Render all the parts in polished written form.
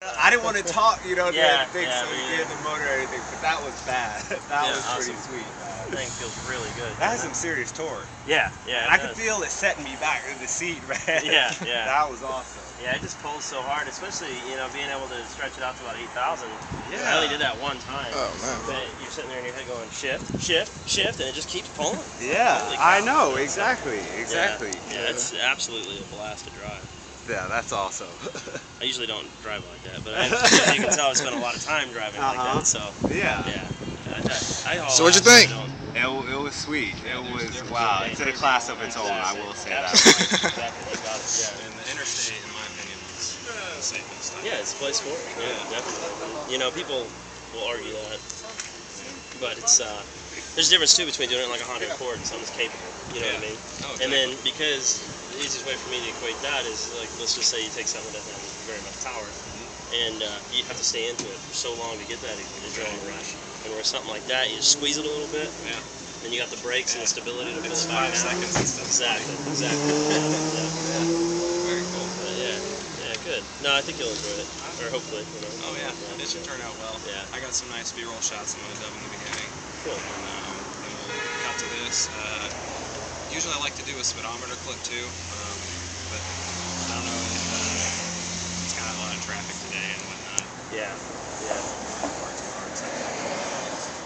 I didn't want to talk, you know, Yeah, things yeah, so you get the motor or anything, but that was bad. That was pretty sweet. That thing feels really good. That has some serious torque. Yeah, yeah. And I could feel it setting me back in the seat, man. Yeah, yeah. That was awesome. Yeah, it just pulls so hard, especially, you know, being able to stretch it out to about 8,000. Yeah. I only did that one time. Oh, man. But you're sitting there in your head going shift, shift, shift, and it just keeps pulling. Yeah, I know, exactly, exactly. Yeah, it's absolutely a blast to drive. Yeah, that's awesome. I usually don't drive like that, but you can tell I spent a lot of time driving like that, so. Yeah. So what'd you think? It was sweet. It was, wow, it's in a class of its own, I will say that. Exactly, you got it, yeah. And the Interstate, in my opinion, is the safest. Yeah, it's a place for it. Yeah, definitely. You know, people will argue that, but it's there's a difference too between doing it like a Honda Accord and something that's capable. You know what I mean? Oh, and then because the easiest way for me to equate that is like, let's just say you take something that doesn't have very much power, and you have to stay into it for so long to get that adrenaline rush. And where something like that, you just squeeze it a little bit. Yeah. Then you got the brakes and the stability to pull It's it back 5 seconds instead of Exactly. Yeah. Very cool. Yeah, good. No, I think you'll enjoy it, or hopefully. You know. Oh yeah, it should turn out well. Yeah. I got some nice B-roll shots of my dub in the beginning. Cool. And then we'll cut to this. Usually I like to do a speedometer clip too, but I don't know. It's kind of a lot of traffic today and whatnot. Yeah. Far too hard. So.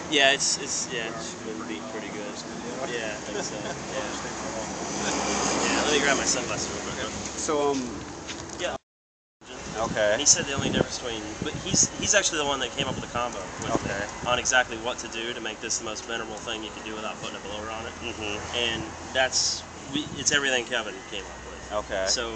Yeah, it's been beat pretty good. Yeah, it's, yeah. Let me grab my sunglasses real quick. So, Yeah. okay. And he said the only difference between, but he's actually the one that came up with the combo with me on exactly what to do to make this the most venerable thing you can do without putting a blower on it. And it's everything Kevin came up with. Okay. So,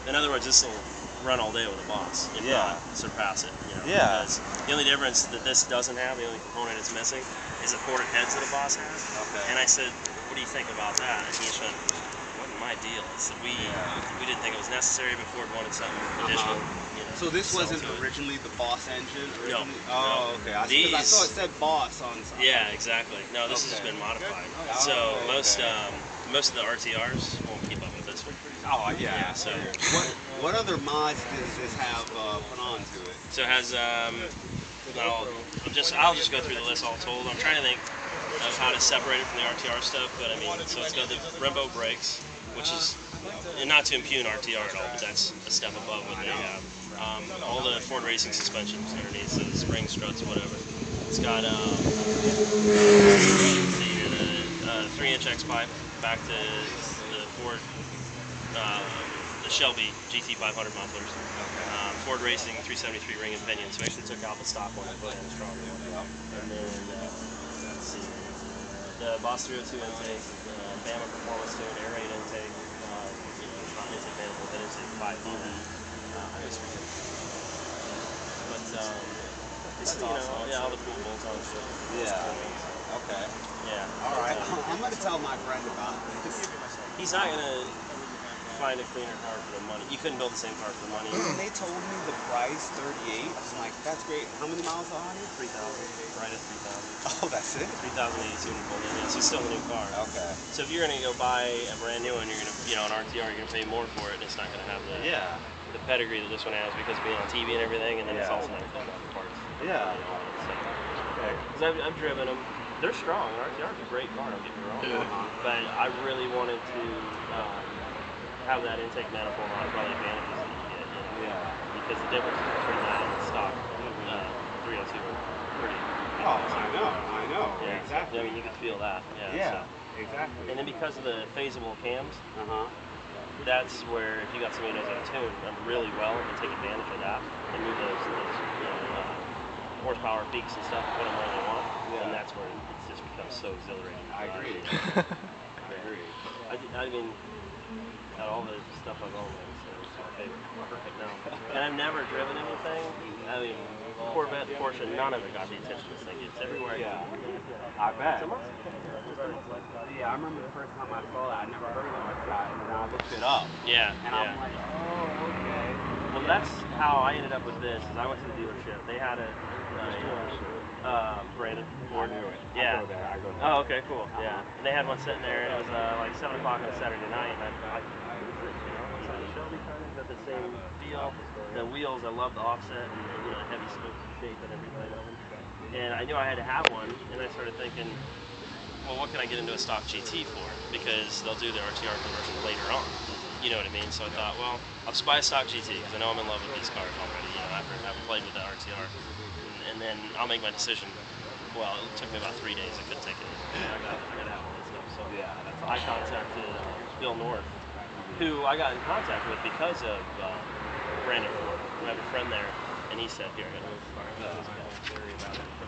in other words, this will run all day with a boss, if not surpass it. You know, because the only difference that this doesn't have, the only component it's missing, is the ported heads that a boss has. Okay. And I said, what do you think about that? And he said, wasn't my deal. I said, we didn't think it was necessary, but Ford wanted something additional. You know, So this wasn't originally the Boss engine? No. Oh, okay. Because I saw it said Boss on something. Yeah, exactly. No, this has been modified. So most of the RTRs won't keep up with this one. Oh, yeah. So what other mods does this have put on to it? So it has I'll just go through the list all told. I'm trying to think of how to separate it from the RTR stuff, but I mean, so it's got the Brembo brakes, which is not to impugn RTR at all, but that's a step above what they have. All the Ford Racing suspensions underneath, so the spring struts, whatever. It's got the 3-inch X pipe back to the Ford, the Shelby GT500 mufflers. Ford Racing 373 ring and pinion, so we actually took out the stock one and put in a stronger one. And then, let's see, the Boss 302 intake, Bama Performance Tune, Air 8 intake, not intake manifold, but intake 5. But, it's, all the cool bolt-on shit. Yeah. Okay. Yeah. All right. I'm going to tell my friend about this. He's not going to find a cleaner car for the money. You couldn't build the same car for the money. When they told me the price, 38, I'm like, that's great. How many miles on it? 3,000. Right at 3,000. Oh, that's it? 3,082 in pulled in. Yeah, so it's still a new car. Okay. So if you're going to go buy a brand new one, you're going to, an RTR, you're going to pay more for it, and it's not going to have the pedigree that this one has because of being on TV and everything, and then it's also not going to have the parts. Yeah. Because I've driven them. They're strong. An RTR is a great car, don't get me wrong. But I really wanted to have that intake manifold on for all the advantages that you get. Because the difference between that and the stock 302 are pretty. Oh, I know. Yeah, Exactly. I mean, you can feel that. Exactly. And then because of the phasable cams, that's where if you got somebody who knows how to tune them really well and take advantage of that and move those horsepower peaks and stuff, put them where they want, and that's where it just becomes so exhilarating. I agree. I mean, out of all the stuff I've owned, it's my favorite car right now. And I've never driven anything. I mean, Corvette, Porsche, none of it got the attention this thing gets everywhere. I bet. It's Yeah, I remember the first time I saw that. I never heard of it like that, and then I looked it up. And I'm like, oh, okay. Well, that's how I ended up with this. Is I went to the dealership. They had a Brandon Ford. I knew it. Yeah. I go there. Oh, okay, cool. Yeah. And they had one sitting there, and it was like 7 o'clock on a Saturday night, and I used it, Shelby kind of got the same feel. The wheels, I love the offset and the heavy smoky shape and everything of them. And I knew I had to have one, and I started thinking, well, what can I get into a stock GT for? Because they'll do the RTR conversion later on. You know what I mean? So I thought, well, I'll just buy a stock GT because I know I'm in love with these cars already. After having played with the RTR, and then I'll make my decision. Well, it took me about 3 days. I couldn't take it anymore. I got to have all that stuff. So Yeah, that's awesome. I contacted Bill North, who I got in contact with because of Brandon Ford. I have a friend there, and he said, "Here, I got a car."